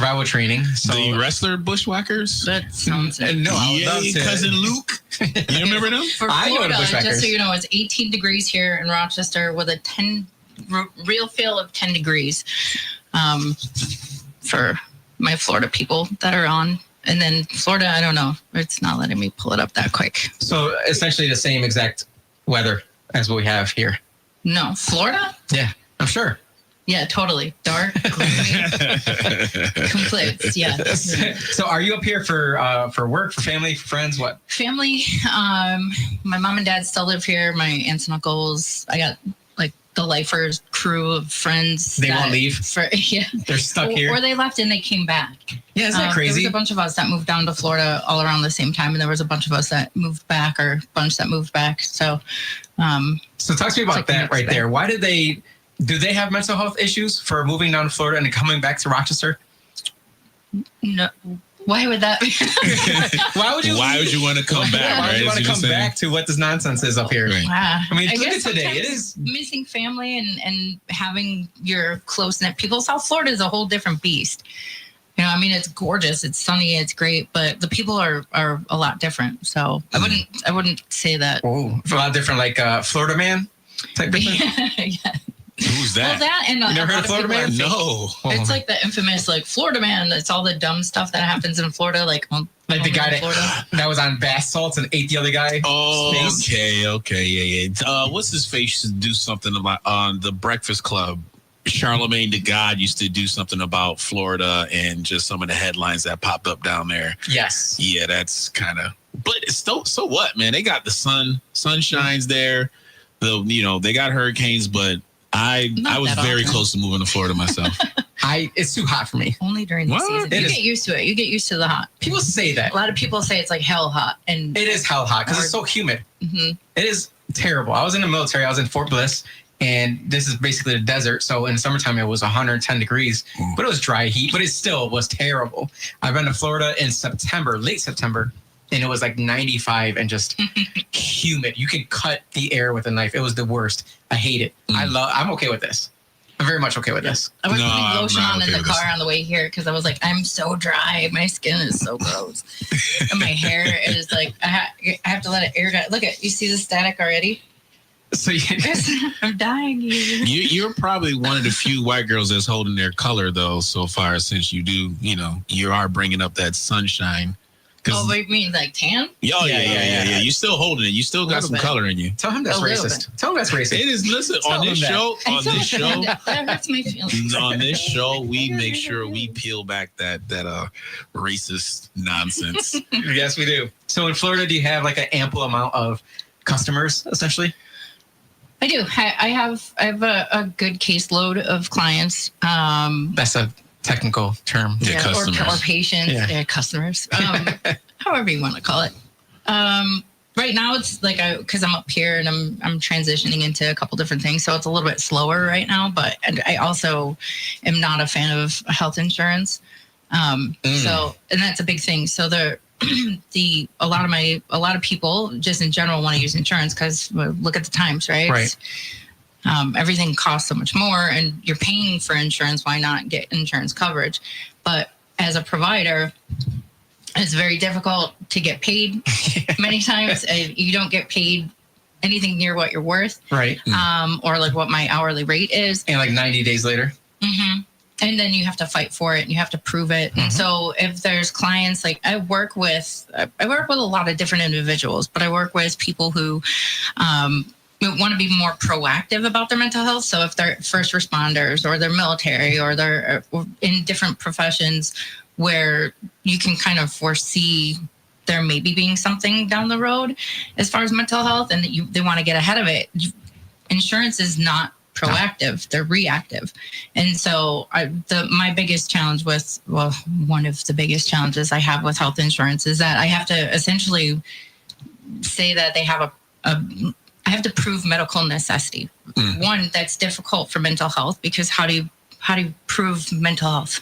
survival training. So the wrestler Bushwhackers. That sounds no, I would love to. Cousin Luke. You remember them? For I know the Florida, Bushwhackers. just so you know, it's 18 degrees here in Rochester with a real feel of 10 degrees for my Florida people that are on. And then Florida, I don't know. It's not letting me pull it up that quick. So essentially the same exact weather as what we have here. No, Florida? Yeah, I'm sure. Yeah, totally. Dark, gloomy, conflicts. Yeah. So are you up here for work, for family, for friends? What? Family. My mom and dad still live here. My aunts and uncles. I got like the lifers crew of friends. They won't leave? Yeah. They're stuck here? Or they left and they came back. Yeah, isn't that crazy? There was a bunch of us that moved down to Florida all around the same time, and there was a bunch of us that moved back, or a bunch that moved back. So talk to me about that right there. Why do they have mental health issues for moving down to Florida and coming back to Rochester? No. Why would that be? Why would you want to come back? Why would you want to come back to what this nonsense is up here? Right. I mean, look guess at today. It sometimes is missing family and having your close-knit people. South Florida is a whole different beast. You know, I mean, it's gorgeous, it's sunny, it's great, but the people are a lot different. So I wouldn't say that. a lot different, like Florida Man type different. Yeah. Who's that? Well, that and You never heard of Florida Man? No. It's like the infamous like Florida Man. It's all the dumb stuff that happens in Florida, like the guy that was on bath salts and ate the other guy. Oh, okay, yeah. What's his face used to do something about on the Breakfast Club? Charlemagne the God used to do something about Florida and just some of the headlines that popped up down there. Yes. Yeah, that's kind of. But it's so what, man? They got the sun shines there. They got hurricanes, but I was very close to moving to Florida myself. It's too hot for me. Only during the season. You get used to it. You get used to the hot. People say that. A lot of people say it's like hell hot, and it is hell hot because it's so humid. Mm-hmm. It is terrible. I was in the military. I was in Fort Bliss. And this is basically the desert. So in the summertime, it was 110 degrees, but it was dry heat, but it still was terrible. I've been to Florida in September, late September, and it was like 95 and just humid. You could cut the air with a knife. It was the worst. I hate it. I'm okay with this. I'm very much okay with this. I was putting lotion on in the car on the way here because I was like, I'm so dry. My skin is so gross. And my hair is like, I have to let it air dry. Look you see the static already? So I'm dying. You're probably one of the few white girls that's holding their color though so far, since you are bringing up that sunshine. Oh, what you mean like tan? Yeah. You're still holding it. You still got some color in you. Tell him that's racist. Tell him that's racist. It is. Listen, on this show, that hurts my feelings. On this show, we make sure we peel back that racist nonsense. Yes, we do. So in Florida, do you have like an ample amount of customers, essentially? I do. I have a good caseload of clients. That's a technical term. Yeah, customers. Or patients. Yeah, customers. However you want to call it. Right now, it's like because I'm up here and I'm transitioning into a couple different things, so it's a little bit slower right now. But I also am not a fan of health insurance. So, and that's a big thing. So a lot of people just in general want to use insurance because look at the times, right? Right. Everything costs so much more, and you're paying for insurance. Why not get insurance coverage? But as a provider, it's very difficult to get paid. Many times, you don't get paid anything near what you're worth, right? Or like what my hourly rate is, and like 90 days later. Mm-hmm. And then you have to fight for it and you have to prove it. Mm-hmm. And so if there's clients, like I work with a lot of different individuals, but I work with people who want to be more proactive about their mental health. So if they're first responders or they're military or they're in different professions where you can kind of foresee there maybe being something down the road as far as mental health and they want to get ahead of it. Insurance is not proactive, they're reactive. And so my biggest challenge one of the biggest challenges I have with health insurance is that I have to essentially say that they have I have to prove medical necessity. One, that's difficult for mental health because how do you prove mental health?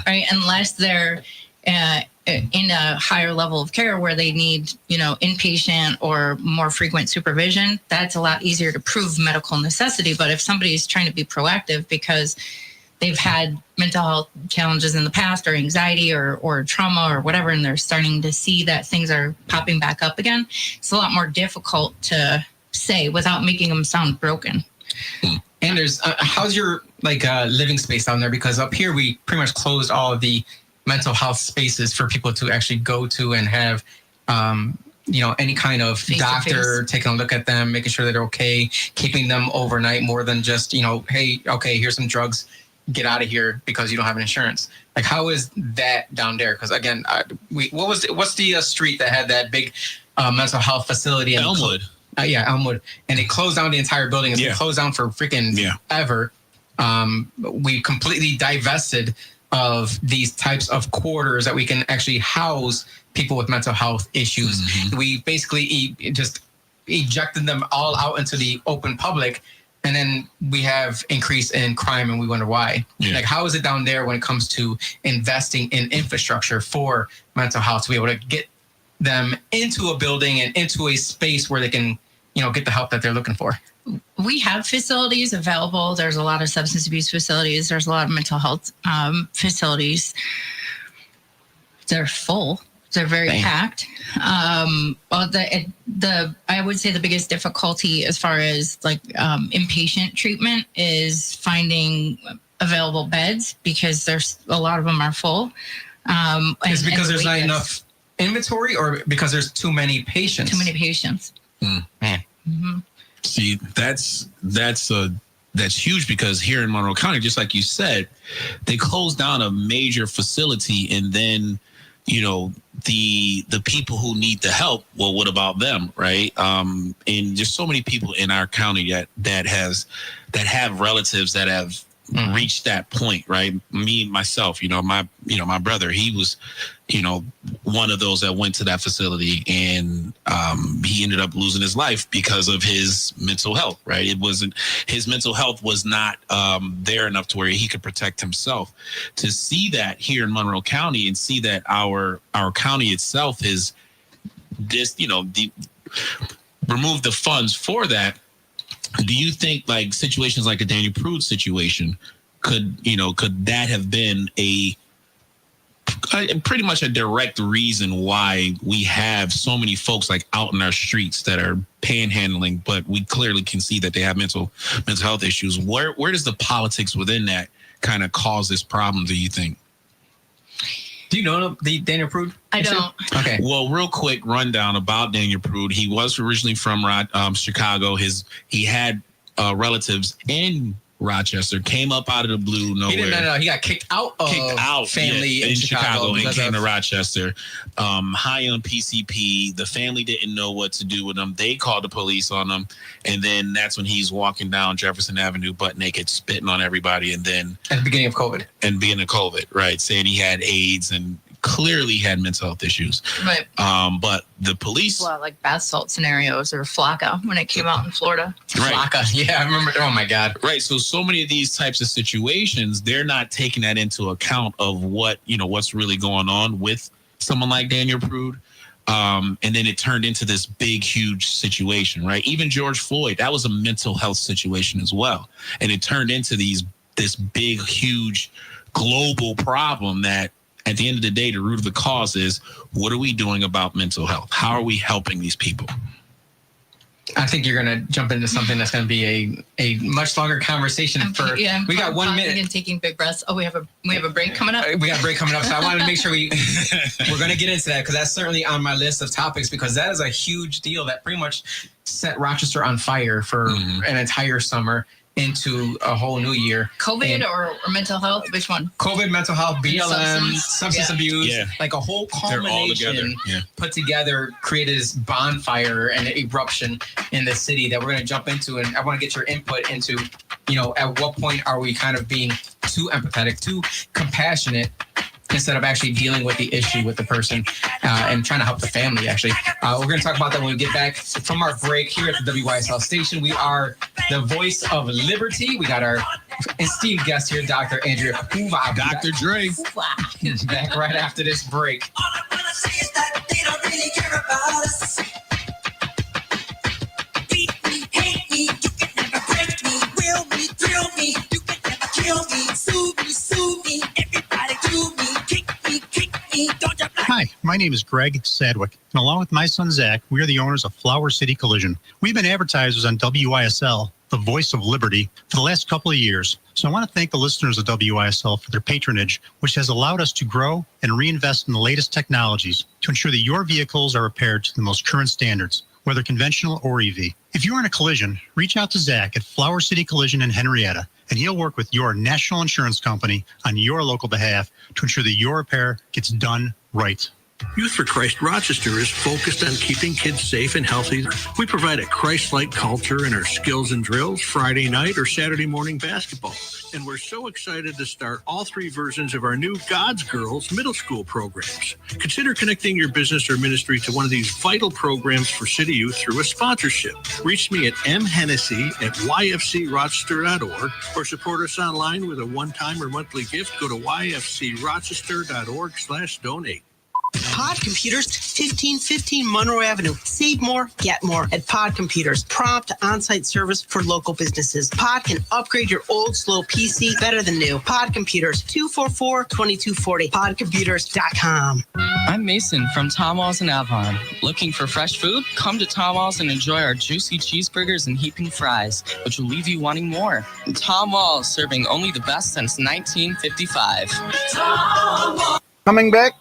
Right? Unless they're in a higher level of care where they need, inpatient or more frequent supervision, that's a lot easier to prove medical necessity. But if somebody's trying to be proactive because they've had mental health challenges in the past, or anxiety, or trauma, or whatever, and they're starting to see that things are popping back up again. It's a lot more difficult to say without making them sound broken. And there's how's your living space down there? Because up here we pretty much closed all of the mental health spaces for people to actually go to and have any kind of doctor taking a look at them, making sure that they're okay, keeping them overnight more than just hey, okay, here's some drugs, get out of here because you don't have an insurance. Like, how is that down there? Because again, what's the street that had that big mental health facility? Elmwood. Elmwood, and they closed down the entire building. It's been closed down for freaking ever. We completely divested of these types of quarters that we can actually house people with mental health issues. Mm-hmm. We basically just ejected them all out into the open public, and then we have increase in crime, and we wonder why. Like, how is it down there when it comes to investing in infrastructure for mental health to be able to get them into a building and into a space where they can, get the help that they're looking for? We have facilities available. There's a lot of substance abuse facilities. There's a lot of mental health facilities. They're full. They're very packed. I would say the biggest difficulty as far as inpatient treatment is finding available beds, because there's a lot of them are full. Is it because there's not enough inventory, or because there's too many patients? Too many patients. Man. Mm-hmm. See, that's huge, because here in Monroe County, just like you said, they closed down a major facility, and then the people who need the help, well, what about them, right? And there's so many people in our county that have relatives that have reached that point, right? Me, myself, my brother, he was, one of those that went to that facility, and he ended up losing his life because of his mental health, right? His mental health was not there enough to where he could protect himself. To see that here in Monroe County, and see that our county itself is this, remove the funds for that. Do you think situations like a Daniel Prude situation could that have been pretty much a direct reason why we have so many folks out in our streets that are panhandling, but we clearly can see that they have mental health issues? Where does the politics within that kind of cause this problem, do you think? Do you know the Daniel Prude? I don't. Okay. Well, real quick rundown about Daniel Prude. He was originally from Chicago. He had relatives in Rochester, came up out of the blue nowhere. He got kicked out family in Chicago and came to Rochester. High on PCP. The family didn't know what to do with him. They called the police on him, and then that's when he's walking down Jefferson Avenue butt naked, spitting on everybody. And then at the beginning of COVID, right, saying he had AIDS and clearly had mental health issues. Right. But the police, bath salt scenarios, or Flocka when it came out in Florida. Right. Flocka. Yeah, I remember. Oh my God. Right. So many of these types of situations, they're not taking that into account of what's really going on with someone like Daniel Prude. And then it turned into this big, huge situation, right? Even George Floyd, that was a mental health situation as well. And it turned into this big, huge global problem that, at the end of the day, the root of the cause is, what are we doing about mental health? How are we helping these people? I think you're going to jump into something that's going to be a much longer conversation. We got 1 minute. And taking big breaths. Oh, we have a break coming up. We got a break coming up, so I wanted to make sure we're going to get into that, because that's certainly on my list of topics, because that is a huge deal that pretty much set Rochester on fire for an entire summer into a whole new year. COVID or mental health? Which one? COVID, mental health, BLM, substance abuse, like a whole culmination put together, created this bonfire and eruption in the city that we're going to jump into. And I want to get your input into, at what point are we kind of being too empathetic, too compassionate, instead of actually dealing with the issue with the person and trying to help the family, actually. We're going to talk about that when we get back from our break here at the WYSL station. We are the voice of liberty. We got our esteemed guest here, Dr. Andrea Cuva. Dr. Dre. Back right after this break. All I want to say is that they don't really care about us. Beat me, hate me, you can never break me. Will me, thrill me, you can never kill me. Soothe My name is Greg Sadwick, and along with my son Zach, we are the owners of Flower City Collision. We've been advertisers on WISL, the voice of liberty, for the last couple of years. So I want to thank the listeners of WISL for their patronage, which has allowed us to grow and reinvest in the latest technologies to ensure that your vehicles are repaired to the most current standards, whether conventional or EV. If you're in a collision, reach out to Zach at Flower City Collision in Henrietta, and he'll work with your national insurance company on your local behalf to ensure that your repair gets done right. Youth for Christ Rochester is focused on keeping kids safe and healthy. We provide a Christ-like culture in our skills and drills, Friday night or Saturday morning basketball. And we're so excited to start all 3 versions of our new God's Girls middle school programs. Consider connecting your business or ministry to one of these vital programs for City Youth through a sponsorship. Reach me at mhennessy@yfcrochester.org or support us online with a one-time or monthly gift. Go to yfcrochester.org/donate. Pod Computers, 1515 Monroe Avenue. Save more, get more at Pod Computers. Prompt on-site service for local businesses. Pod can upgrade your old, slow PC better than new. Pod Computers, 244-2240. Podcomputers.com. I'm Mason from Tom Walls in Avon. Looking for fresh food? Come to Tom Walls and enjoy our juicy cheeseburgers and heaping fries, which will leave you wanting more. Tom Walls, serving only the best since 1955. Coming back.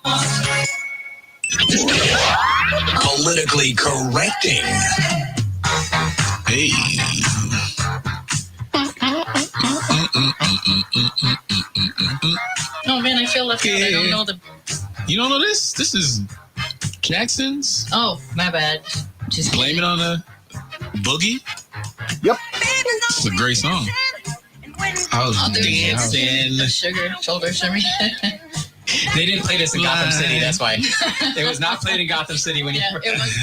Politically correcting. Hey. Oh man, I feel left out. I don't know the. You don't know this? This is Jackson's. Oh, my bad. Just Blame It on the Boogie. Yep. It's a great song. I was dancing. The sugar shoulder shimmy. They didn't play this in Gotham City. That's why it was not played in Gotham City when you. Yeah, it was.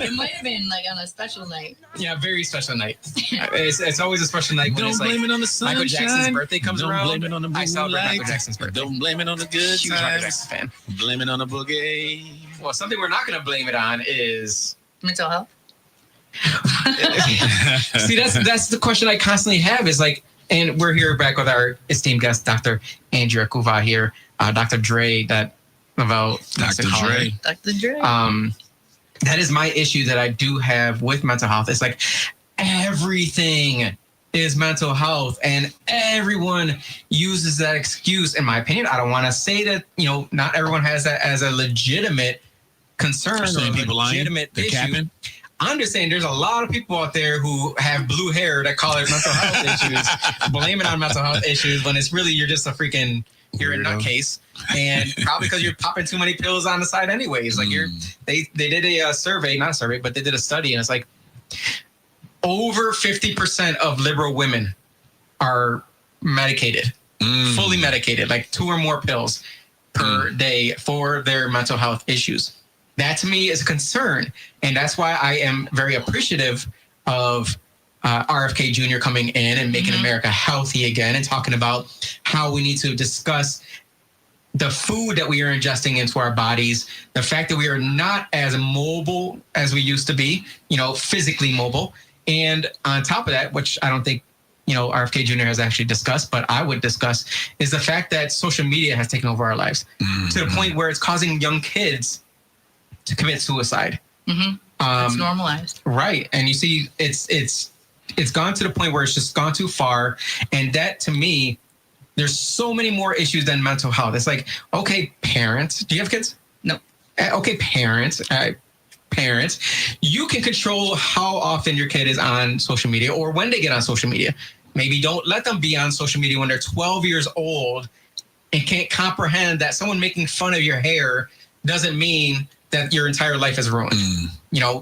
It might have been like on a special night. Yeah, very special night. It's always a special night when Don't it's like blame it on the sunshine. Michael Jackson's birthday comes Don't around. blame it on the I celebrate moonlight. Michael Jackson's birthday. Don't blame it on the good Huge Michael times. Jackson fan. Blame it on the boogie. Well, something we're not going to blame it on is Mental health. see. That's the question I constantly have. Is like, and we're here back with our esteemed guest, Dr. Andrea Cuva here, Dr. Dre, that about Dr. Dre. Dr. Dre. That is my issue that I do have with mental health. It's like everything is mental health, and everyone uses that excuse. In my opinion, I don't want to say that not everyone has that as a legitimate concern or a people legitimate lying, issue. capping. I'm just saying there's a lot of people out there who have blue hair that call it mental health issues, blame it on mental health issues when it's really you're just a freaking you're a nutcase, and probably because you're popping too many pills on the side anyways. Like they did a survey, not a survey, but they did a study, and it's like over 50% of liberal women are medicated, fully medicated, like 2 or more pills per day for their mental health issues. That to me is a concern. And that's why I am very appreciative of RFK Jr. coming in and making America healthy again and talking about how we need to discuss the food that we are ingesting into our bodies, the fact that we are not as mobile as we used to be, physically mobile. And on top of that, which I don't think, RFK Jr. has actually discussed, but I would discuss, is the fact that social media has taken over our lives to the point where it's causing young kids to commit suicide. It's normalized. Right. And you see, it's gone to the point where it's just gone too far. And that to me, there's so many more issues than mental health. It's like, okay, parents, do you have kids? No. Okay, parents, you can control how often your kid is on social media or when they get on social media. Maybe don't let them be on social media when they're 12 years old and can't comprehend that someone making fun of your hair doesn't mean that your entire life is ruined.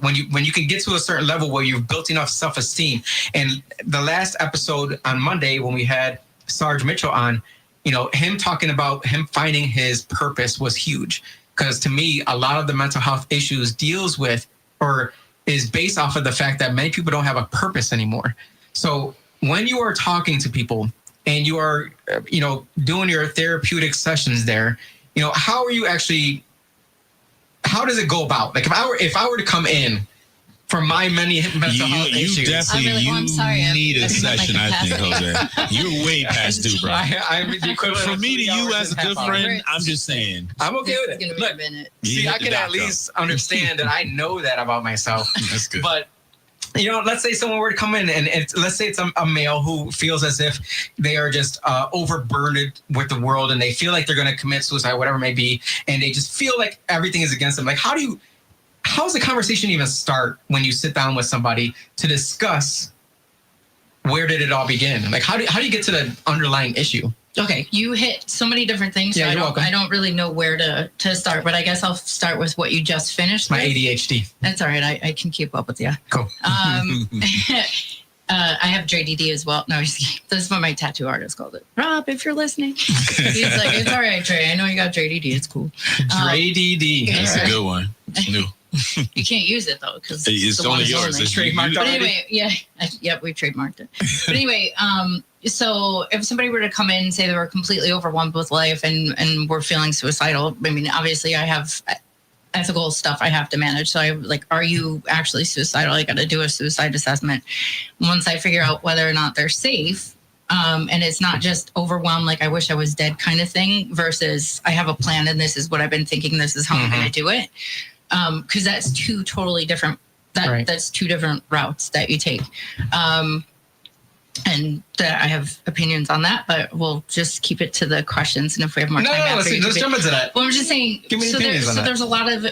When you can get to a certain level where you've built enough self-esteem. And the last episode on Monday when we had Sarge Mitchell on, him talking about him finding his purpose was huge. Because to me, a lot of the mental health issues deals with or is based off of the fact that many people don't have a purpose anymore. So when you are talking to people and you are, doing your therapeutic sessions there, how are you actually, how does it go about? Like if I were to come in for my many mental health You issues. definitely I'm really- well, I'm sorry, need a I've met my session, I think, capacity. Jose. You're way past due, bro. I'm the equivalent For of me to 3 you hours as a and good half hour. friend, I'm just saying. I'm okay This with is it. gonna be Look, a minute. You see, hit I the can at doctor. least understand that I know that about myself. That's good. But you know, let's say someone were to come in and let's say it's a male who feels as if they are just overburdened with the world and they feel like they're going to commit suicide, whatever it may be, and they just feel like everything is against them. Like, how does the conversation even start when you sit down with somebody to discuss where did it all begin? Like, how do you get to the underlying issue? Okay, you hit so many different things. Yeah, so you're welcome. I don't really know where to start, but I guess I'll start with what you just finished. My with. ADHD. That's all right. I can keep up with you. Cool. I have JDD as well. No, this is what my tattoo artist called it. Rob, if you're listening, he's like, it's all right, Trey. I know you got JDD. It's cool. JDD. That's a good one. It's new. You can't use it though because It's only yours. It's trademarked But already. anyway, yep, we trademarked it. But anyway, so if somebody were to come in and say they were completely overwhelmed with life and were feeling suicidal, I mean, obviously I have ethical stuff I have to manage. So I like, are you actually suicidal? I got to do a suicide assessment. Once I figure out whether or not they're safe, and it's not just overwhelmed, like I wish I was dead kind of thing, versus I have a plan and this is what I've been thinking. This is how I'm going to do it. Because that's two totally different. That's two different routes that you take. And I have opinions on that, but we'll just keep it to the questions. And if we have more time, let's jump into that. Well, I'm just saying. Give me opinions on that. There's a lot of.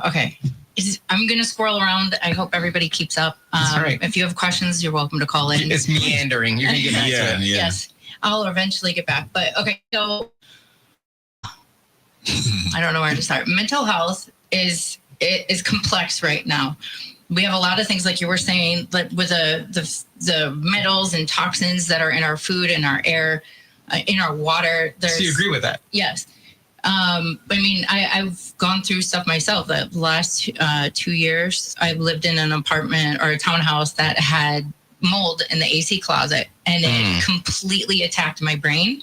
Okay, I'm gonna squirrel around. I hope everybody keeps up. That's all right. If you have questions, you're welcome to call in. It's meandering. You're gonna get back to it. Yes, I'll eventually get back. But okay, so I don't know where to start. Mental health is complex right now. We have a lot of things like you were saying, like with the metals and toxins that are in our food, in our air, in our water. So you agree with that? Yes. I mean, I've gone through stuff myself. The last 2 years, I lived in an apartment or a townhouse that had mold in the AC closet, and it completely attacked my brain.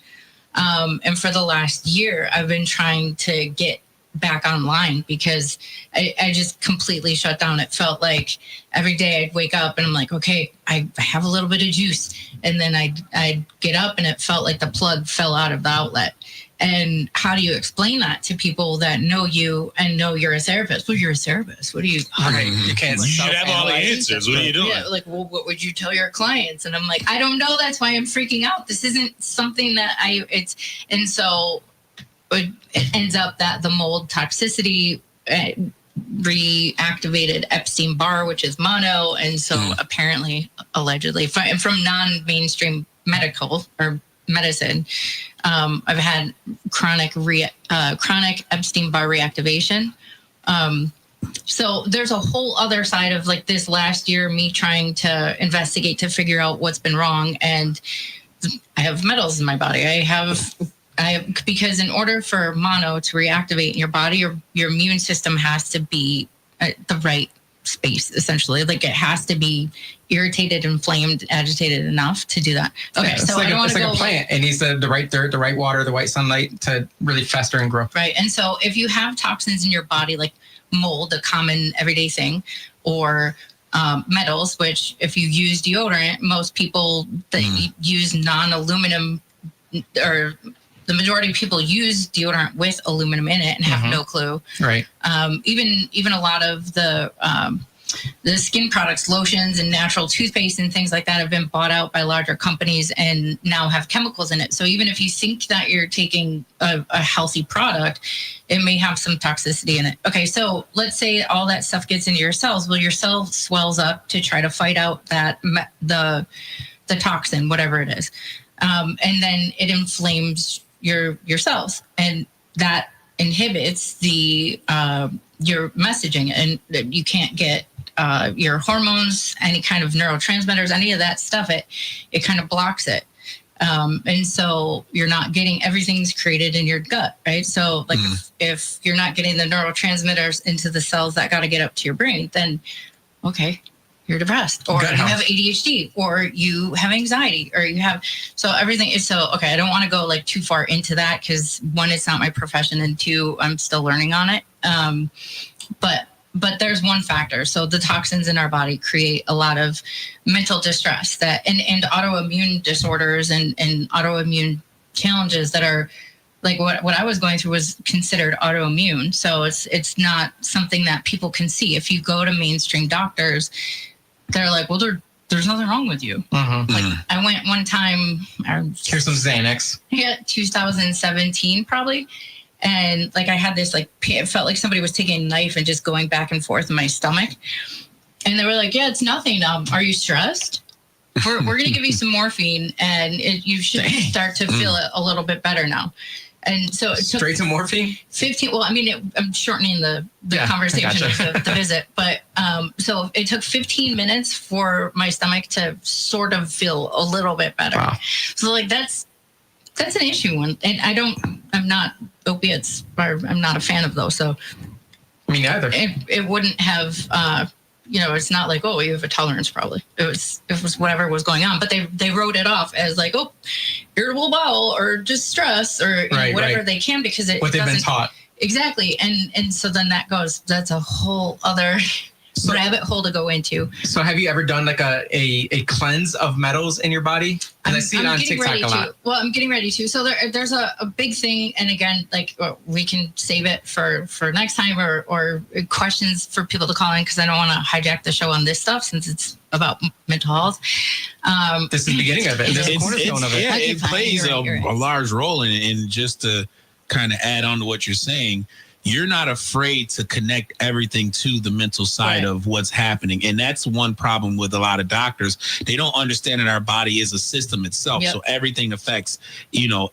And for the last year, I've been trying to get back online because I just completely shut down. It felt like every day I'd wake up and I'm like, okay, I have a little bit of juice. And then I'd get up and it felt like the plug fell out of the outlet. And how do you explain that to people that know you and know you're a therapist? Well, you're a therapist. What do you? Right. You can't. You should have all the answers. What are you doing? Yeah, like, well, what would you tell your clients? And I'm like, I don't know. That's why I'm freaking out. This isn't something that and so it ends up that the mold toxicity reactivated Epstein-Barr, which is mono. And so apparently, allegedly, from non-mainstream medical or medicine, I've had chronic Epstein-Barr reactivation. So there's a whole other side of like this last year, me trying to investigate to figure out what's been wrong. And I have metals in my body. Because in order for mono to reactivate in your body, your immune system has to be at the right space, essentially. Like it has to be irritated, inflamed, agitated enough to do that. Okay, it's so like I don't want to go a plant. It needs the right dirt, the right water, the right sunlight to really fester and grow. Right, and so if you have toxins in your body, like mold, a common everyday thing, or metals, which if you use deodorant, most people that use non-aluminum or the majority of people use deodorant with aluminum in it and have no clue. Right. Even a lot of the skin products, lotions and natural toothpaste and things like that have been bought out by larger companies and now have chemicals in it. So even if you think that you're taking a healthy product, it may have some toxicity in it. Okay, so let's say all that stuff gets into your cells. Well, your cell swells up to try to fight out that the toxin, whatever it is. And then it inflames your cells, and that inhibits the your messaging, and you can't get your hormones, any kind of neurotransmitters, any of that stuff. It kind of blocks it, and so you're not getting everything's created in your gut, right? So like if you're not getting the neurotransmitters into the cells that got to get up to your brain, then okay, you're depressed, or you have ADHD, or you have anxiety, or you have, so everything is so, okay, I don't want to go like too far into that because one, it's not my profession, and two, I'm still learning on it. But But there's one factor. So the toxins in our body create a lot of mental distress and autoimmune disorders and autoimmune challenges that are like what I was going through was considered autoimmune. So it's not something that people can see. If you go to mainstream doctors, they're like, well, there's nothing wrong with you. Like I went one time. Here's some Xanax. Yeah, 2017 probably. And like I had this like it felt like somebody was taking a knife and just going back and forth in my stomach. And they were like, yeah, it's nothing. Are you stressed? We're going to give you some morphine and you should start to feel a little bit better now. And so it took straight to morphine. 15. Well, I mean, I'm shortening the conversation of the visit, but so it took 15 minutes for my stomach to sort of feel a little bit better. Wow. So like that's an issue. And I'm not opiates, or I'm not a fan of those. So me neither. It wouldn't have. It's not like, oh, you have a tolerance probably. It was whatever was going on. But they wrote it off as like, oh, irritable bowel or just stress or whatever they can because what they've been taught. Exactly. And so then that's a whole other rabbit hole to go into. So have you ever done like a cleanse of metals in your body? And I see it on TikTok a lot. Well, I'm getting ready to. So there's a big thing. And again, like we can save it for next time or questions for people to call in because I don't want to hijack the show on this stuff since it's about mental health. This is the beginning of it. This is the cornerstone of it. Yeah, it plays a large role in just to kind of add on to what you're saying. You're not afraid to connect everything to the mental side of what's happening. And that's one problem with a lot of doctors. They don't understand that our body is a system itself. So everything affects,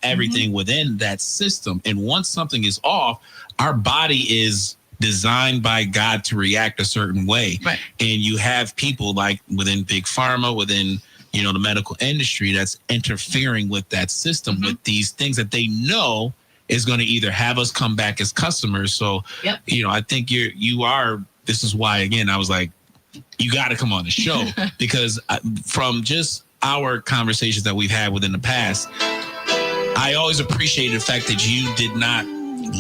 everything within that system. And once something is off, our body is designed by God to react a certain way. Right. And you have people like within big pharma, within the medical industry that's interfering with that system with these things that they know is going to either have us come back as customers. So, I think this is why, again, I was like, you got to come on the show because from just our conversations that we've had within the past, I always appreciated the fact that you did not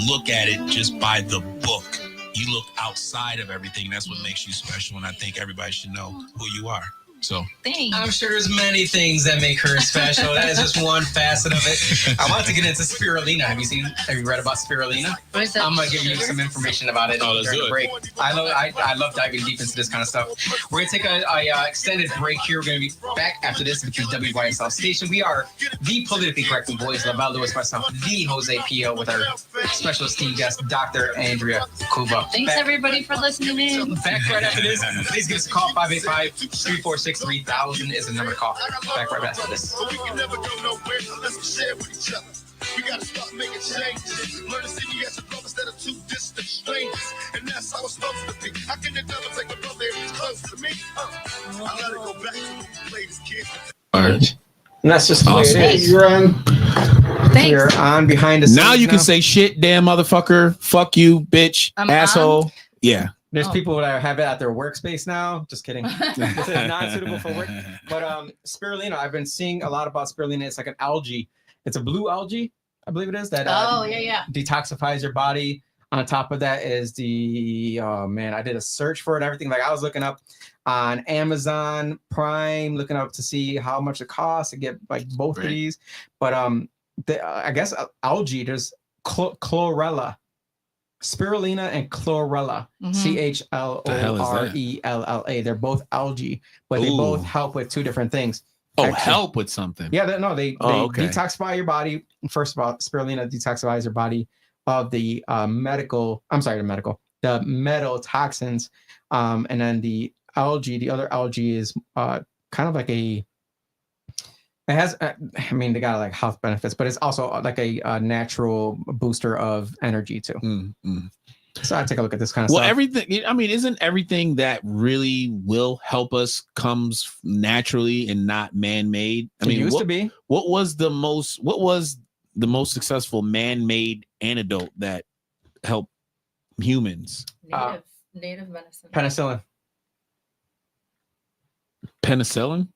look at it just by the book. You look outside of everything. That's what makes you special. And I think everybody should know who you are. So thanks. I'm sure there's many things that make her special. That is just one facet of it. I want to get into spirulina. Have you read about spirulina? What is that? I'm gonna give you some information about it during the break. I love diving deep into this kind of stuff. We're gonna take a extended break here. We're gonna be back after this with the WYSL station. We are the politically correct boys, Lavelle Lewis, myself, the Jose Pio, with our special esteemed guest, Dr. Andrea Cuva. Thanks everybody for listening in. Back right after this. Please give us a call. 585-346-3000 is the number to call. Back right after this. We can never go nowhere unless we share with each other. We gotta start making changes. Learn to see you as a brother instead of two distant strangers. And that's how it's supposed to be. How can the devil take a brother if he's close to me? I gotta go back to when we played as kids. And that's just the way it is. You're on. Thanks. You're on behind the scenes. Now you can say shit, damn motherfucker, fuck you, bitch, asshole. Yeah. There's people that have it at their workspace now. Just kidding. This is not suitable for work. But spirulina, I've been seeing a lot about spirulina. It's like an algae. It's a blue algae, I believe it is. That detoxifies your body. On top of that is I did a search for it and everything. Like I was looking up on Amazon Prime, looking up to see how much it costs to get like both of these. But I guess algae, there's chlorella. Spirulina and chlorella, CHLORELLA. They're both algae, but they both help with two different things. Help with something. Yeah, they detoxify your body. First of all, spirulina detoxifies your body of the metal toxins. And then the other algae is kind of like it has, they got like health benefits, but it's also like a natural booster of energy too. So I take a look at this kind of stuff. Well, everything, isn't everything that really will help us comes naturally and not man-made? It used to be. What was the most successful man-made antidote that helped humans? Native medicine. Penicillin?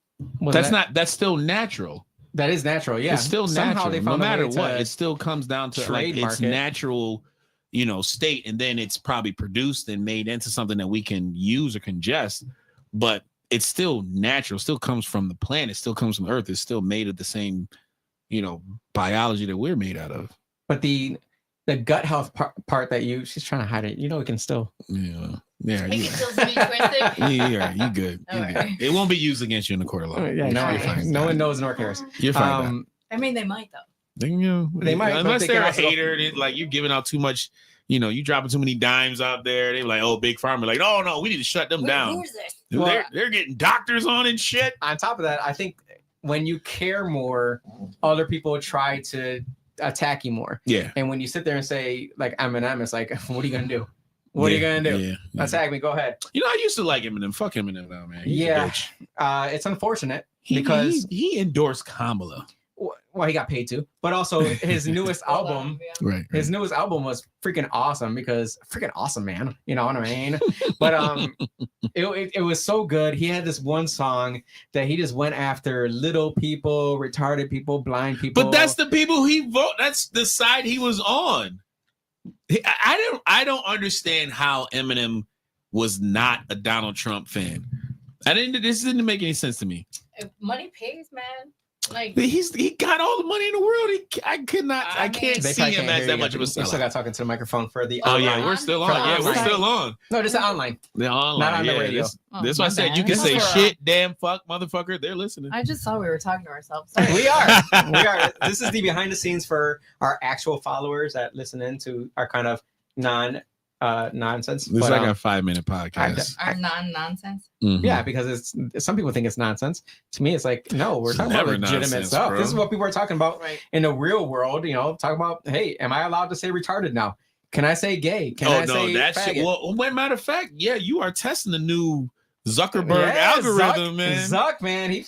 That's still natural. That is natural, yeah. It's still Somehow natural. No matter what, it still comes down to like its natural state, and then it's probably produced and made into something that we can use or congest, but it's still natural, still comes from the plant, it still comes from Earth, it's still made of the same, biology that we're made out of. But the gut health part that she's trying to hide it, we can still. Yeah. It can still be twisted. Yeah, you good. You good. It won't be used against you in the court of law. No one knows nor cares. You're fine. I mean, they might though. They might, unless they're a hater, like you're giving out too much. You dropping too many dimes out there. They're like, oh, big pharma. Like, no, we need to shut them down. Who's this? They're getting doctors on and shit. On top of that, I think when you care more, other people try to attack you more. Yeah. And when you sit there and say like Eminem, it's like, what are you gonna do? What are you gonna do? Yeah. Attack me. Go ahead. I used to like Eminem. Fuck Eminem now, man. He's a bitch. It's unfortunate because he endorsed Kamala. Well, he got paid to, but also his newest album, right? His newest album was freaking awesome because freaking awesome, man. You know what I mean? But it was so good. He had this one song that he just went after little people, retarded people, blind people. But that's the people he vote. That's the side he was on. I don't understand how Eminem was not a Donald Trump fan. This didn't make any sense to me. Money pays, man. Like he got all the money in the world. I can't see him as that much of a seller. We still got talking to the microphone for the. Oh yeah, we're still on. Yeah, we're still on. No, just online. The online, not on the radio. This why I said you can say shit, damn, fuck, motherfucker. They're listening. I just thought we were talking to ourselves. We are. This is the behind the scenes for our actual followers that listen in to our kind of nonsense. This is like a 5-minute podcast. Our non-nonsense. Mm-hmm. Yeah, because some people think it's nonsense. To me, it's like, no, we're talking about legitimate stuff. Bro. This is what people are talking about in the real world. Talk about, hey, am I allowed to say retarded now? Can I say gay? Can I say faggot? Well, matter of fact, yeah, you are testing the new Zuckerberg algorithm, man. Zuck, man, he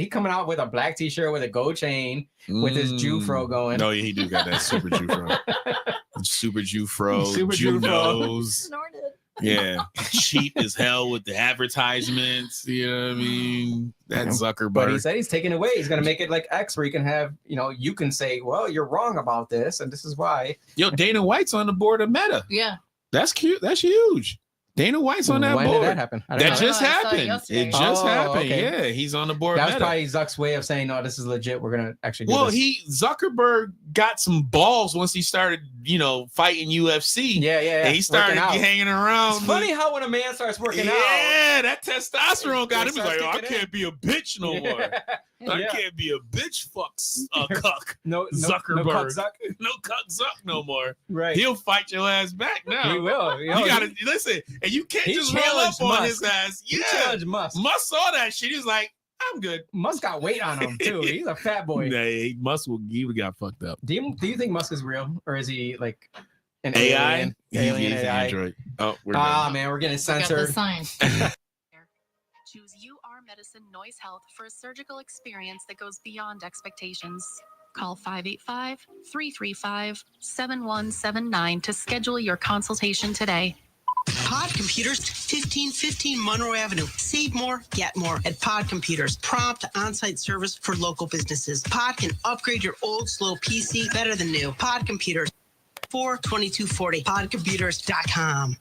coming out with a black t-shirt with a gold chain with his Jew fro going. No, he do got that super Jew fro. Super Jew fro, Super Jew Jew fro. nose. Yeah, cheap as hell with the advertisements. You know what I mean? That's Zuckerberg. But he said he's taking it away. He's going to make it like X, where you can have, you can say, well, you're wrong about this, and this is why. Yo, Dana White's on the board of Meta. Yeah. That's cute. That's huge. Dana White's on that board. When did that happen? That just happened. It just happened. Okay. Yeah, he's on the board. That was probably Zuck's way of saying, no, this is legit. We're going to actually do this. Zuckerberg got some balls once he started, fighting UFC. Yeah. And he started hanging around. It's funny how when a man starts working out. Yeah, that testosterone got him. He's like, I can't be a bitch no more. I can't be a bitch cuck. No, Zuckerberg. No cuck Zuck no more. Right. He'll fight your ass back now. He will. You gotta listen, and you can't just roll up on his ass. Yeah. He challenged Musk. Musk saw that shit. He was like, I'm good. Musk got weight on him too. He's a fat boy. Nah, Musk he got fucked up. Do you think Musk is real, or is he like an AI? Alien He's AI. Android. Oh, man, we're getting censored. Choose UR Medicine Noise Health for a surgical experience that goes beyond expectations. Call 585-335-7179 to schedule your consultation today. Pod Computers, 1515 Monroe Avenue. Save more, get more at Pod Computers. Prompt on-site service for local businesses. Pod can upgrade your old, slow PC better than new. Pod Computers. 42240. Podcomputers.com.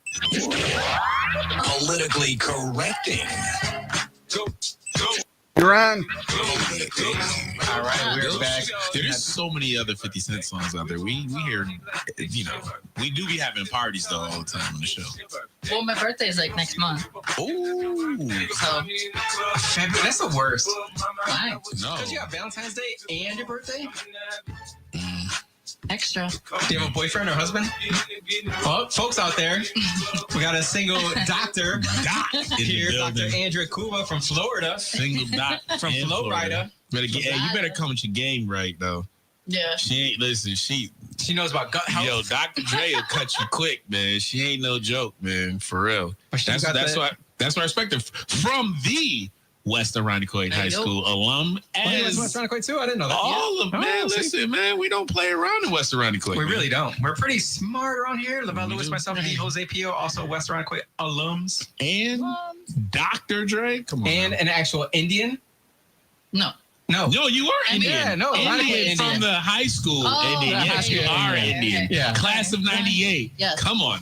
Politically correcting. Go. You're on. All right, we're back. There's so many other 50 Cent songs out there. We hear, we do be having parties though all the time on the show. Well, my birthday is like next month. Ooh. So February, that's the worst. Why? No. Because you got Valentine's Day and your birthday? Extra. Do you have a boyfriend or husband? Well, folks out there, we got a single doctor here, Dr. Andrea Cuva from Florida. Single doc from Florida. You better come with your game right though. Yeah. She ain't listen. She knows about gut health. Yo, Dr. Dre will cut you quick, man. She ain't no joke, man. For real. That's why I respect her from the West Irondequoit High School alum. West Irondequoit too? I didn't know that. All of man, listen, man, we don't play around in West Irondequoit. We really don't. We're pretty smart around here. Lavelle Lewis, myself, and Jose Pio, also West Irondequoit alums. And Dr. Dre, come on. And an actual Indian. No. No, you are Indian. Yeah, no, a lot of Indian Indian. from the high school Oh, Indian. the Yes, high you school are Indian. Indian. Yeah. Class of '98. Yes. Come on.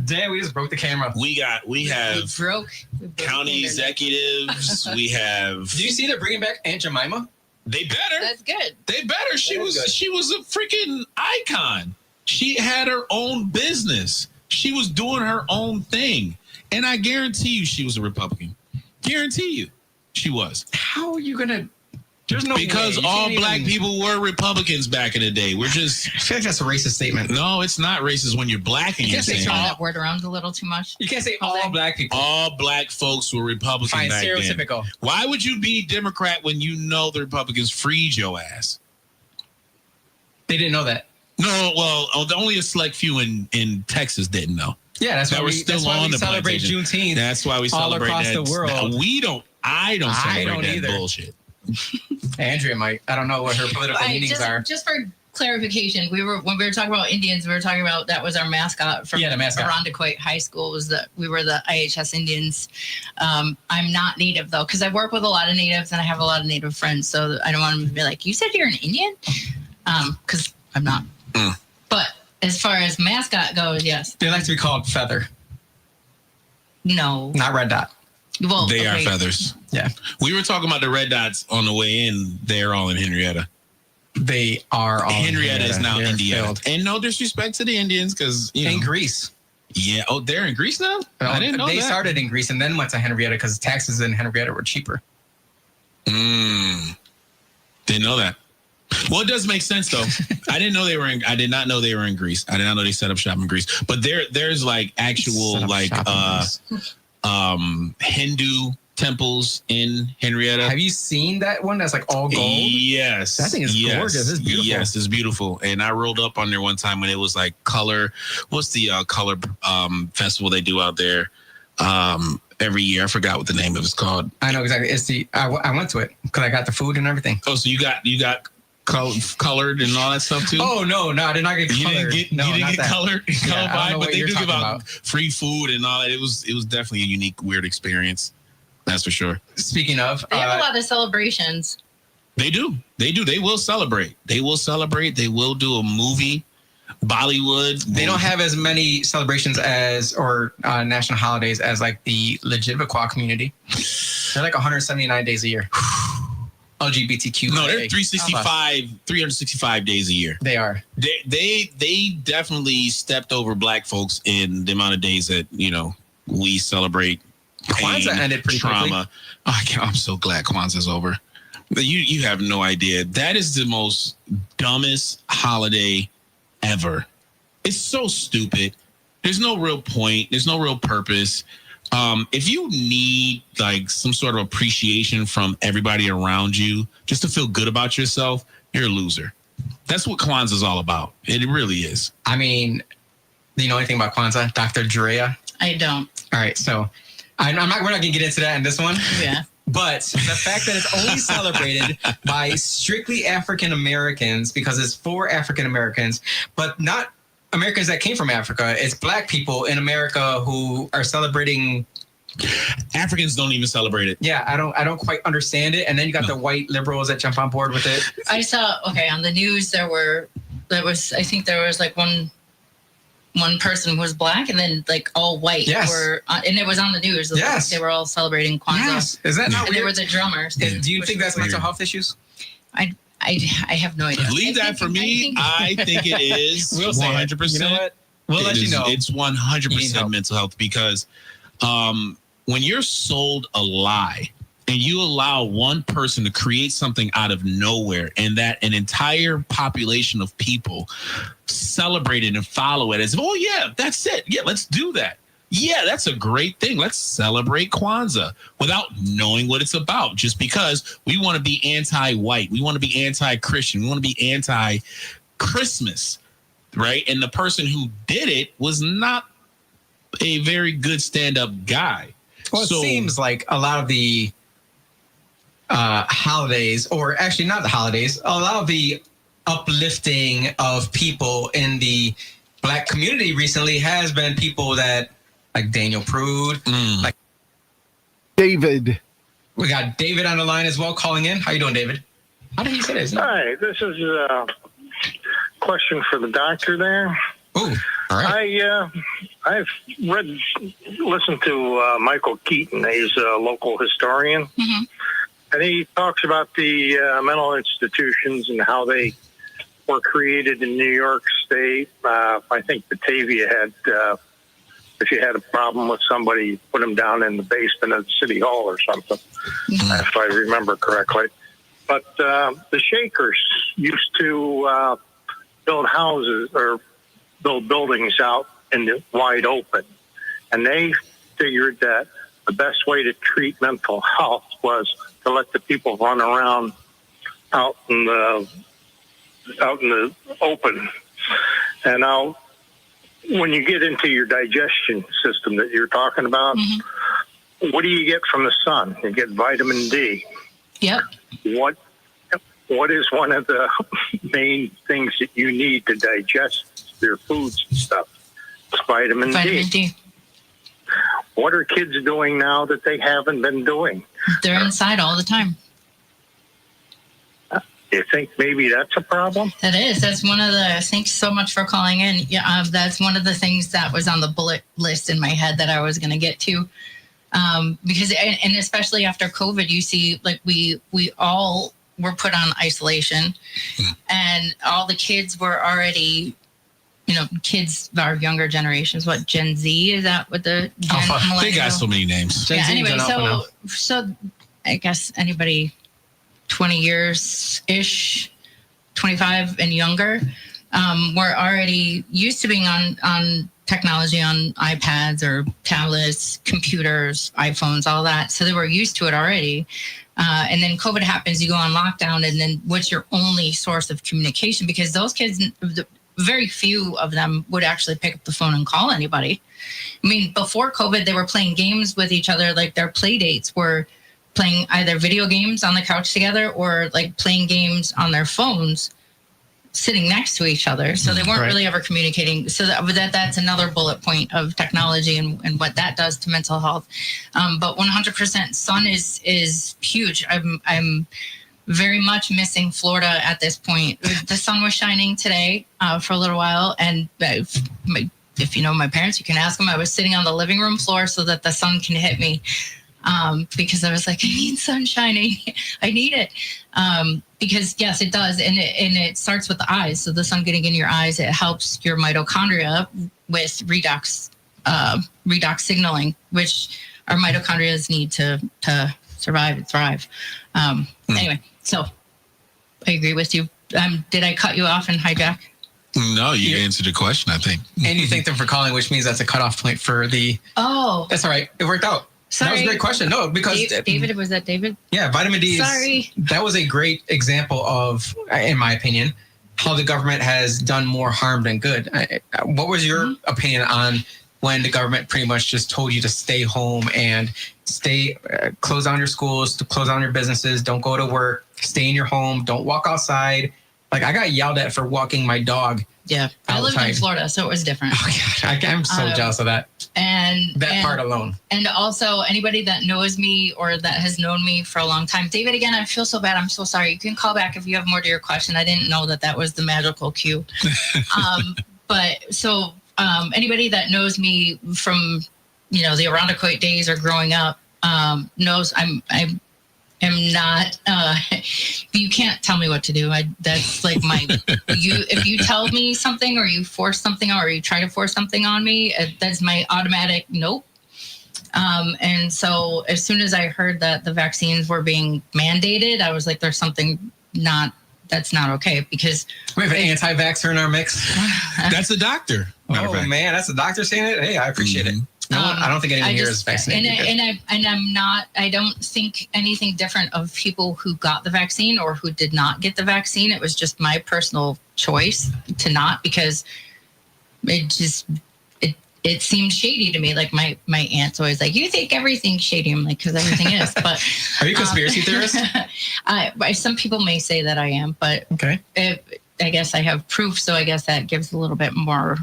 Damn, we just broke the camera. We have We broke county the internet. executives. We have. Do you see they're bringing back Aunt Jemima? They better. That's good. They better. She That is was good. she was a freaking icon. She had her own business. She was doing her own thing. And I guarantee you she was a Republican. Guarantee you she was. How are you gonna? There's no Because way. You all can't black even- people were Republicans back in the day. We're just I feel like that's a racist statement. no, it's not racist when you're black and You you're can't say saying throwing that word around a little too much. You can't say all black people. all black folks were Republican Fine, back then. stereotypical. Why would you be Democrat when you know the Republicans freed your ass? They didn't know that. No, well, only a select few in Texas didn't know. Yeah, that's That why we're we still that's why on we the celebrate plantation. Juneteenth. That's why we all celebrate across that. the world. We don't. I don't celebrate don't that either. bullshit. Andrea might. I don't know what her political meanings are. Just for clarification, when we were talking about Indians, we were talking about that was our mascot from the mascot. Irondequoit High School. Was that we were the IHS Indians. I'm not Native though, because I work with a lot of Natives and I have a lot of Native friends. So I don't want them to be like, "You said you're an Indian," because I'm not. But as far as mascot goes, yes. They like to be called Feather, No. not Red Dot. Well, They are okay. feathers. Yeah, We were talking about the red dots on the way in. They're all in Henrietta. they are all. Henrietta is now They're Indiana. filled. And no disrespect to the Indians, because In Greece. Yeah. Oh, they're in Greece now. I didn't know they that. started in Greece and then went to Henrietta because taxes in Henrietta were cheaper. Didn't know that. Well, it does make sense though. I didn't know they were in. I did not know they were in Greece. I did not know they set up shop in Greece. But there's like actual Set up like shop in Greece. Hindu temples in Henrietta. Have you seen that one that's like all gold? Yes. That thing is gorgeous. It's beautiful. Yes, it's beautiful. And I rolled up on there one time when it was like color. What's the color festival they do out there every year? I forgot what the name of it's called. I know exactly. It's the I went to it because I got the food and everything. Oh, so you got colored and all that stuff too? Oh no, I did not get You colored. didn't no, get that. colored, Yeah, I don't know but what they you're do give talking out about. free food and all that. It was definitely a unique, weird experience. That's for sure. Speaking of, They have a lot of celebrations. They do. They will celebrate. They will do a movie. Bollywood. they don't have as many celebrations or national holidays as like the Legitviqua community. They're like 179 days a year. LGBTQ. No, they're 365 days a year. They are. They definitely stepped over black folks in the amount of days that we celebrate. Kwanzaa pain, ended pretty trauma. I'm so glad Kwanzaa's over. You have no idea. That is the most dumbest holiday ever. It's so stupid. There's no real point. There's no real purpose. If you need like some sort of appreciation from everybody around you just to feel good about yourself, you're a loser. That's what Kwanzaa's all about. It really is. I mean, do you know anything about Kwanzaa, Dr. Drea? I don't. All right, so we're not gonna get into that in this one. Yeah. But the fact that it's only celebrated by strictly African Americans because it's for African Americans, but not Americans that came from Africa. It's black people in America who are celebrating. Africans don't even celebrate it. Yeah, I don't quite understand it. And then you got the white liberals that jump on board with it. I saw on the news I think there was like one person who was black and then like all white were and it was on the news. Yes. They were all celebrating Kwanzaa. Yes. Is that not and they weird? were the drummers. Do you think that's mental weird. health issues? I have no idea. Leave that for me. I think it is We'll say it. 100%. You know what? We'll let you know. It's 100% mental health because when you're sold a lie and you allow one person to create something out of nowhere and that an entire population of people celebrate it and follow it as, oh, yeah, that's it. Yeah, let's do that. Yeah, that's a great thing. Let's celebrate Kwanzaa without knowing what it's about just because we want to be anti-white. We want to be anti-Christian. We want to be anti-Christmas, right? And the person who did it was not a very good stand-up guy. Well, it seems like a lot of the holidays, or actually not the holidays, a lot of the uplifting of people in the black community recently has been people that like Daniel Prude, like David, We got David on the line as well, calling in. How you doing, David? How did he say this? Hi, this is a question for the doctor there. Oh, all right. I've listened to Michael Keaton. He's a local historian. Mm-hmm. And he talks about the mental institutions and how they were created in New York State. I think Batavia had, if you had a problem with somebody, you put them down in the basement of City Hall or something, if I remember correctly. But the Shakers used to build houses or build buildings out in the wide open. And they figured that the best way to treat mental health was to let the people run around out in the open. And now, when you get into your digestion system that you're talking about, what do you get from the sun? You get vitamin D. Yep. What is one of the main things that you need to digest your foods and stuff? It's vitamin D. What are kids doing now that they haven't been doing? They're inside all the time. You think maybe that's a problem? That is. That's one of the. Thanks so much for calling in. Yeah, that's one of the things that was on the bullet list in my head that I was going to get to, because and especially after COVID, you see, like we all were put on isolation, and all the kids were already. Kids, our younger generations, what Gen Z is that? What the they got so many names. Yeah. Anyway, so I guess anybody 20 years ish, 25 and younger, were already used to being on technology, on iPads or tablets, computers, iPhones, all that. So they were used to it already. And then COVID happens, you go on lockdown, and then what's your only source of communication? Because those kids, very few of them would actually pick up the phone and call anybody. I mean, before COVID, they were playing games with each other. Like their play dates were playing either video games on the couch together or like playing games on their phones sitting next to each other. So they weren't really ever communicating. So that's another bullet point of technology and what that does to mental health. But 100% sun is huge. I'm very much missing Florida at this point. The sun was shining today for a little while, and if you know my parents, you can ask them. I was sitting on the living room floor so that the sun can hit me, because I was like, I need sun shining. I need it, because yes, it does, and it starts with the eyes. So the sun getting in your eyes, it helps your mitochondria with redox signaling, which our mitochondria need to survive and thrive. Anyway. So I agree with you. Did I cut you off and hijack? No, you answered the question, I think. And you thank them for calling, which means that's a cutoff point for the... Oh. That's all right. It worked out. Sorry. That was a great question. No, because... David, was that David? Yeah, vitamin D Sorry. That was a great example of, in my opinion, how the government has done more harm than good. What was your opinion on when the government pretty much just told you to stay home and close down your schools, to close down your businesses, don't go to work, stay in your home, don't walk outside? Like, I got yelled at for walking my dog. Yeah, I lived in Florida, so it was different. Oh, God, I'm so jealous of that. And part alone. And also, anybody that knows me or that has known me for a long time, David, again, I feel so bad. I'm so sorry. You can call back if you have more to your question. I didn't know that was the magical cue. But so anybody that knows me from the Irondequoit days or growing up knows I'm not. You can't tell me what to do. That's like my. If you tell me something or you force something or you try to force something on me, that's my automatic nope. And so as soon as I heard that the vaccines were being mandated, I was like, there's something that's not okay, because we have an anti-vaxxer in our mix. That's a doctor. Oh man, that's a doctor saying it. Hey, I appreciate it. No, I don't think anyone here is vaccinated. I don't think anything different of people who got the vaccine or who did not get the vaccine. It was just my personal choice to not, because it seemed shady to me. Like my aunt's always like, you think everything's shady. I'm like, because everything is. But are you a conspiracy theorist? Some people may say that I am, but okay. I guess I have proof, so I guess that gives a little bit more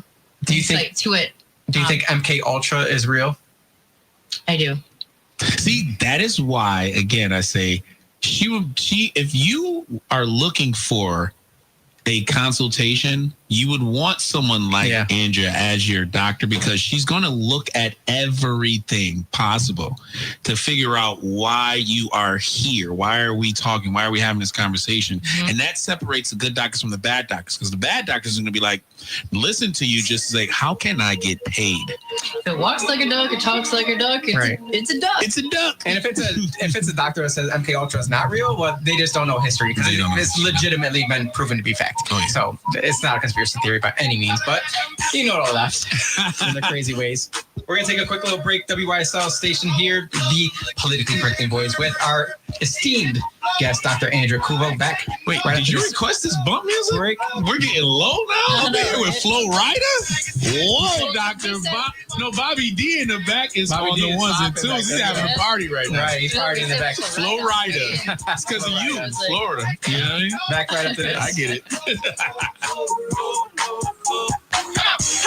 insight to it. Do you think MK Ultra is real? I do. See, that is why, again, I say if you are looking for a consultation, you would want someone like Andrea as your doctor, because she's going to look at everything possible to figure out why you are here. Why are we talking? Why are we having this conversation? Mm-hmm. And that separates the good doctors from the bad doctors, because the bad doctors are going to be like, listen to you just like, how can I get paid? If it walks like a duck, it talks like a duck. It's a duck. It's a duck. And if it's a doctor that says MK Ultra is not real, well, they just don't know history, because it's legitimately been proven to be fact. Oh, yeah. So it's not a conspiracy theory by any means, but you know it all left in the crazy ways. We're going to take a quick little break. WYSL station here, the politically correct voice, with our esteemed guest, Dr. Andrea Cuva, back. Wait, did you request this bump music? We're getting low now? Over here with Flo Rida? Whoa, Dr. Bobby D in the back is Bobby on D the ones and twos. He's having a party right now. Right, he's partying in the back. Flo Rida. It's because of you, Florida. You know what I mean? Back right up to this. I get it.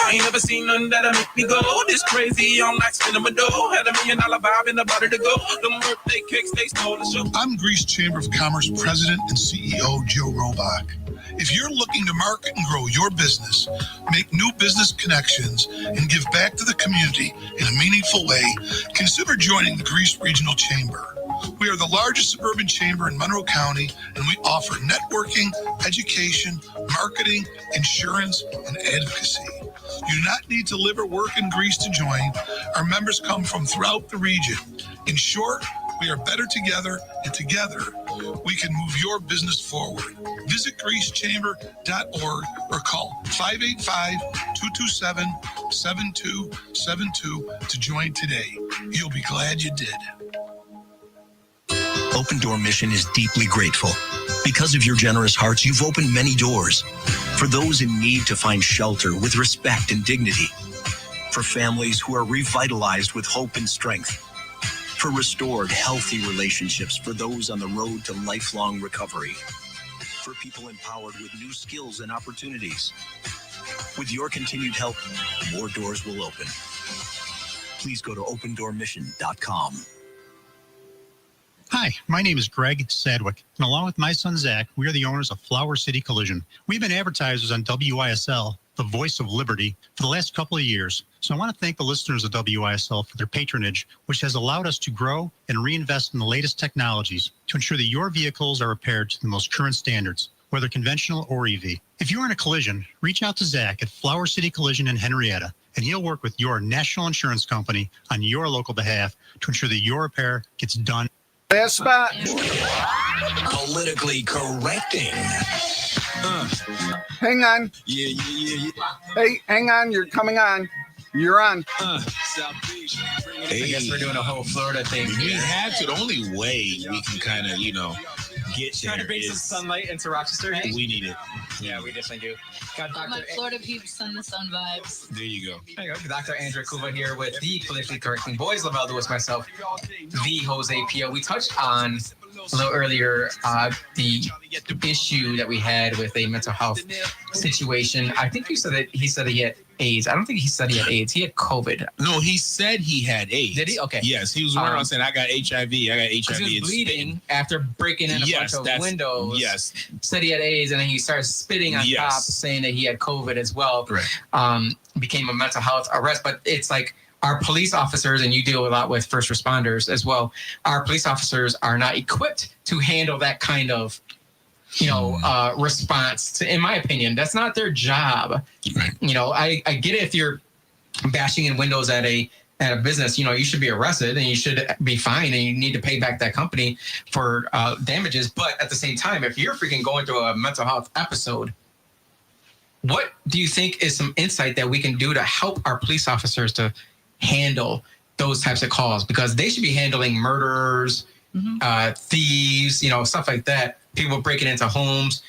I ain't never seen nothing that'll make me go this crazy. I'm like spinning my dough. Had $1 million vibe in the butter to go. Them birthday cakes, they stole the show. I'm Greece Chamber of Commerce President and CEO Joe Robach. If you're looking to market and grow your business, make new business connections, and give back to the community in a meaningful way, consider joining the Greece Regional Chamber. We are the largest suburban chamber in Monroe County, and we offer networking, education, marketing, insurance, and advocacy. You do not need to live or work in Greece to join. Our members come from throughout the region. In short, we are better together, and together we can move your business forward. Visit greecechamber.org or call 585-227-7272 to join today. You'll be glad you did. Open Door Mission is deeply grateful. Because of your generous hearts, you've opened many doors. For those in need to find shelter with respect and dignity. For families who are revitalized with hope and strength. For restored, healthy relationships for those on the road to lifelong recovery. For people empowered with new skills and opportunities. With your continued help, more doors will open. Please go to opendoormission.com. Hi, my name is Greg Sadwick, and along with my son Zach, we are the owners of Flower City Collision. We've been advertisers on WYSL, the voice of liberty, for the last couple of years. So I want to thank the listeners of WYSL for their patronage, which has allowed us to grow and reinvest in the latest technologies to ensure that your vehicles are repaired to the most current standards, whether conventional or EV. If you're in a collision, reach out to Zach at Flower City Collision in Henrietta, and he'll work with your national insurance company on your local behalf to ensure that your repair gets done. Last spot. Politically correcting. Hang on. Yeah. Hey, hang on. You're coming on. You're on. I guess we're doing a whole Florida thing. We have to. The only way we can kind of, get trying to bring some sunlight into Rochester. We need it. Yeah, we definitely do. Got All my Florida peeps send the sun vibes. There you go. There you go. Dr. Andrea Cuva here with the politically correcting boys. Lavelle Lewis, myself, the Jose Pio. We touched on a little earlier the issue that we had with a mental health situation. I think you said that he said he had AIDS. I don't think he said he had AIDS. He had COVID. No, he said he had AIDS. Did he? Okay. Yes, he was running around saying, I got HIV. He was bleeding after breaking in a bunch of windows. Yes. Said he had AIDS, and then he started spitting on top, saying that he had COVID as well. Right. Became a mental health arrest. But it's like our police officers, and you deal a lot with first responders as well, our police officers are not equipped to handle that kind of response to, in my opinion. That's not their job. Right. I get it if you're bashing in windows at a business, you should be arrested and you should be fined and you need to pay back that company for damages. But at the same time, if you're freaking going through a mental health episode, what do you think is some insight that we can do to help our police officers to handle those types of calls? Because they should be handling murderers, thieves, stuff like that. People breaking into homes.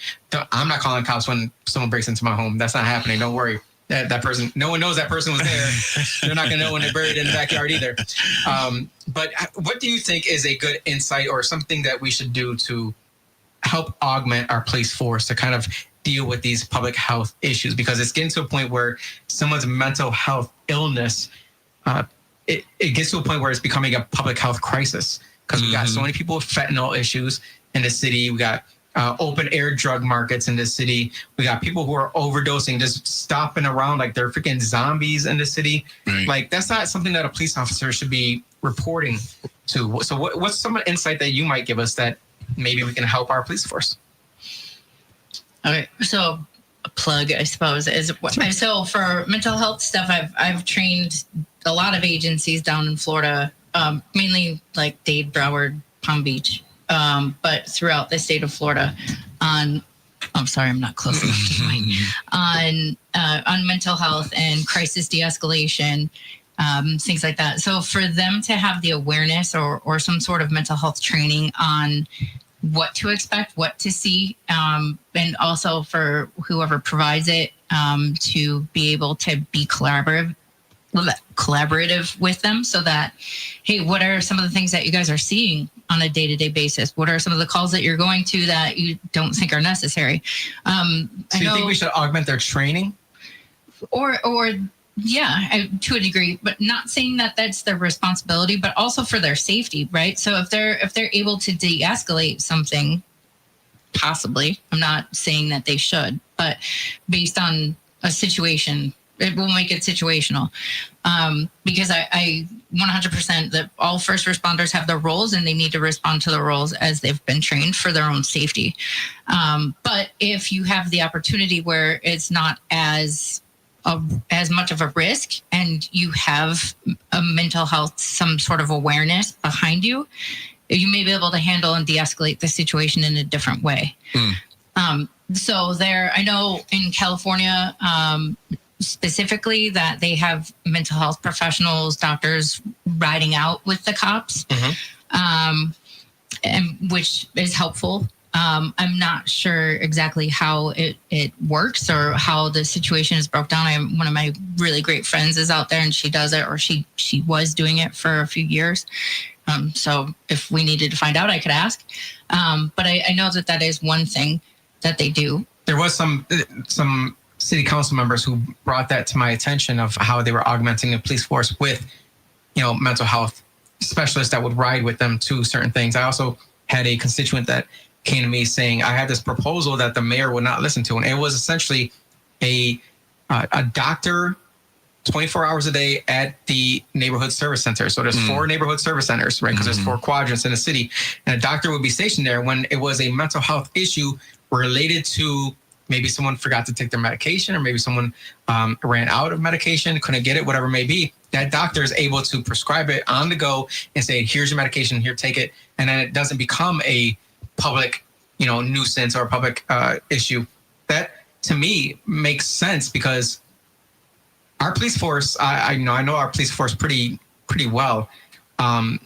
I'm not calling cops when someone breaks into my home. That's not happening. Don't worry. That person, no one knows that person was there. They're not going to know when they're buried in the backyard either. But what do you think is a good insight or something that we should do to help augment our police force to kind of deal with these public health issues? Because it's getting to a point where someone's mental health illness it gets to a point where it's becoming a public health crisis because we got so many people with fentanyl issues in the city. We got open air drug markets in the city. We got people who are overdosing, just stopping around like they're freaking zombies in the city. Right. Like that's not something that a police officer should be reporting to. So what's some insight that you might give us that maybe we can help our police force? Okay, so a plug, I suppose, is so for mental health stuff. I've trained a lot of agencies down in Florida, mainly like Dade, Broward, Palm Beach, but throughout the state of Florida on. I'm sorry, I'm not close enough to the mic. On mental health and crisis de-escalation, things like that. So for them to have the awareness or some sort of mental health training on what to expect, what to see, and also for whoever provides it to be able to be collaborative with them so that, hey, what are some of the things that you guys are seeing on a day-to-day basis? What are some of the calls that you're going to that you don't think are necessary? So you think we should augment their training? Or yeah, to a degree, but not saying that that's their responsibility, but also for their safety, right? So if they're able to de-escalate something, possibly, I'm not saying that they should, but based on a situation, it will make it situational. Because I 100% that all first responders have their roles and they need to respond to the roles as they've been trained for their own safety. But if you have the opportunity where it's not as much of a risk and you have a mental health, some sort of awareness behind you, you may be able to handle and de-escalate the situation in a different way. So I know in California, specifically that they have mental health professionals, doctors riding out with the cops, and which is helpful. I'm not sure exactly how it works or how the situation is broke down. One of my really great friends is out there and she does it, or she was doing it for a few years. So if we needed to find out, I could ask. But I know that is one thing that they do. There was some city council members who brought that to my attention of how they were augmenting the police force with, mental health specialists that would ride with them to certain things. I also had a constituent that came to me saying, I had this proposal that the mayor would not listen to. And it was essentially a doctor 24 hours a day at the neighborhood service center. So there's 4 neighborhood service centers, right? Because there's 4 quadrants in the city. And a doctor would be stationed there when it was a mental health issue related to maybe someone forgot to take their medication, or maybe someone ran out of medication, couldn't get it, whatever it may be. That doctor is able to prescribe it on the go and say, here's your medication, here, take it. And then it doesn't become a public, nuisance or a public issue. That to me makes sense because our police force, I know our police force pretty well. A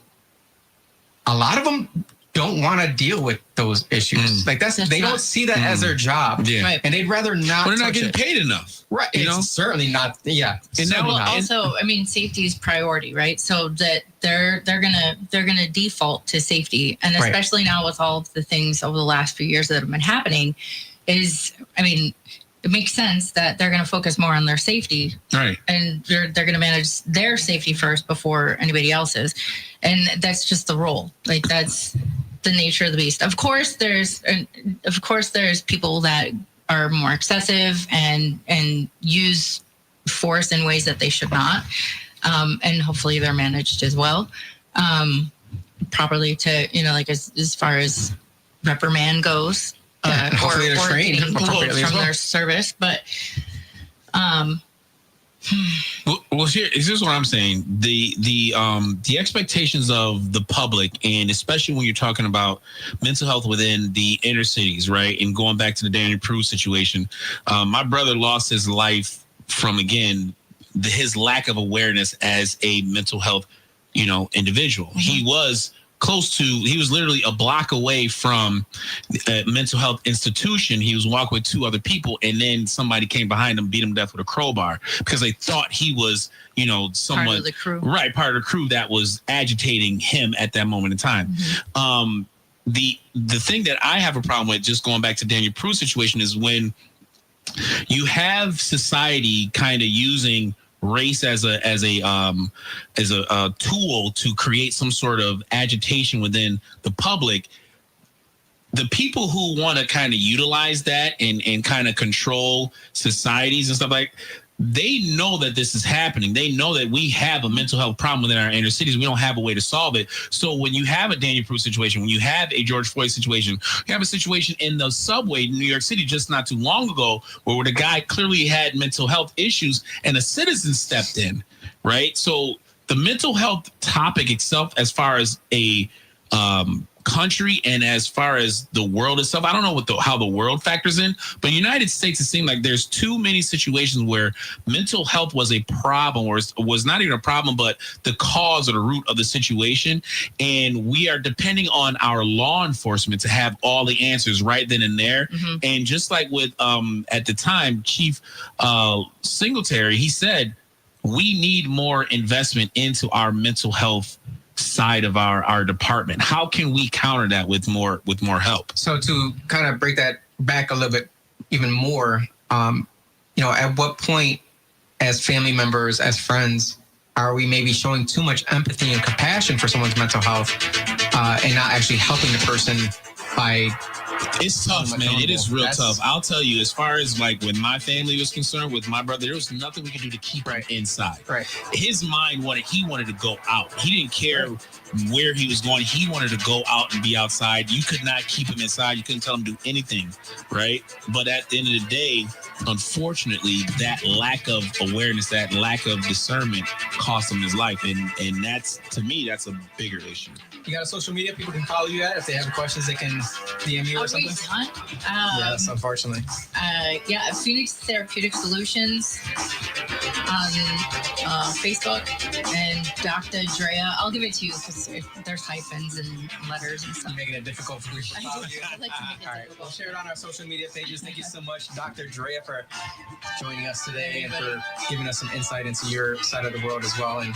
lot of them don't want to deal with those issues. Like they don't see that as their job. Yeah. Right. And they'd rather not. They're not getting paid enough. Right. It's certainly not. Yeah. Also, safety is priority, right? So that they're gonna default to safety, and especially now with all of the things over the last few years that have been happening, it makes sense that they're going to focus more on their safety, right? And they're going to manage their safety first before anybody else's, and that's just the role. Like that's the nature of the beast. Of course, there's people that are more excessive and use force in ways that they should not, and hopefully they're managed as well, properly to as far as reprimand goes. Hopefully they're trained from their service, but well, here's what I'm saying: the expectations of the public, and especially when you're talking about mental health within the inner cities, right? And going back to the Daniel Prue situation, my brother lost his life from his lack of awareness as a mental health, individual. Mm-hmm. He was literally a block away from a mental health institution. He was walking with 2 other people, and then somebody came behind him, beat him to death with a crowbar because they thought he was, someone part of the crew. Right, part of the crew that was agitating him at that moment in time. Mm-hmm. The thing that I have a problem with, just going back to Daniel Prue's situation, is when you have society kind of using race as a tool to create some sort of agitation within the public, the people who want to kind of utilize that and kind of control societies and stuff like, they know that this is happening. They know that we have a mental health problem within our inner cities. We don't have a way to solve it. So when you have a Daniel Prue situation, when you have a George Floyd situation, you have a situation in the subway in New York City just not too long ago where the guy clearly had mental health issues and a citizen stepped in, right? So the mental health topic itself, as far as a country and as far as the world itself, I don't know how the world factors in, but United States, it seemed like there's too many situations where mental health was a problem, or was not even a problem, but the cause or the root of the situation. And we are depending on our law enforcement to have all the answers right then and there. Mm-hmm. And just like with at the time, Chief Singletary, he said, we need more investment into our mental health side of our department. How can we counter that with more help? So to kind of break that back a little bit even more, at what point as family members, as friends, are we maybe showing too much empathy and compassion for someone's mental health and not actually helping the person by... It's tough, man. It is real tough. I'll tell you, as far as like when my family was concerned, with my brother, there was nothing we could do to keep him inside. Right. His mind he wanted to go out. He didn't care where he was going. He wanted to go out and be outside. You could not keep him inside. You couldn't tell him to do anything, right? But at the end of the day, unfortunately, that lack of awareness, that lack of discernment cost him his life. And that's, to me, that's a bigger issue. You got a social media people can follow you at? If they have questions, they can DM you or something? Yes, unfortunately. Phoenix Therapeutic Solutions on Facebook, and Dr. Andrea. I'll give it to you because there's hyphens and letters and stuff. You're making it difficult for me to follow you. I like to make it all right, we'll share it on our social media pages. Thank you so much, Dr. Andrea, for joining us today and for giving us some insight into your side of the world as well. And,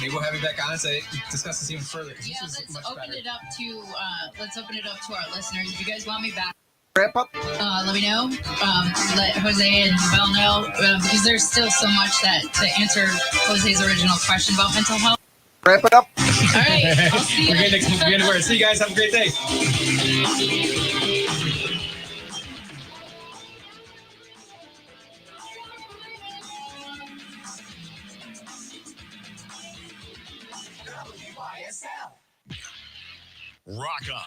maybe we'll have you back on to discuss this even further. Let's open it up to our listeners. If you guys want me back, wrap up. Let me know. Let Jose and Val know because there's still so much to answer Jose's original question about mental health. Wrap it up. All right, I'll see you. We're getting to work. See you guys. Have a great day. Rock on.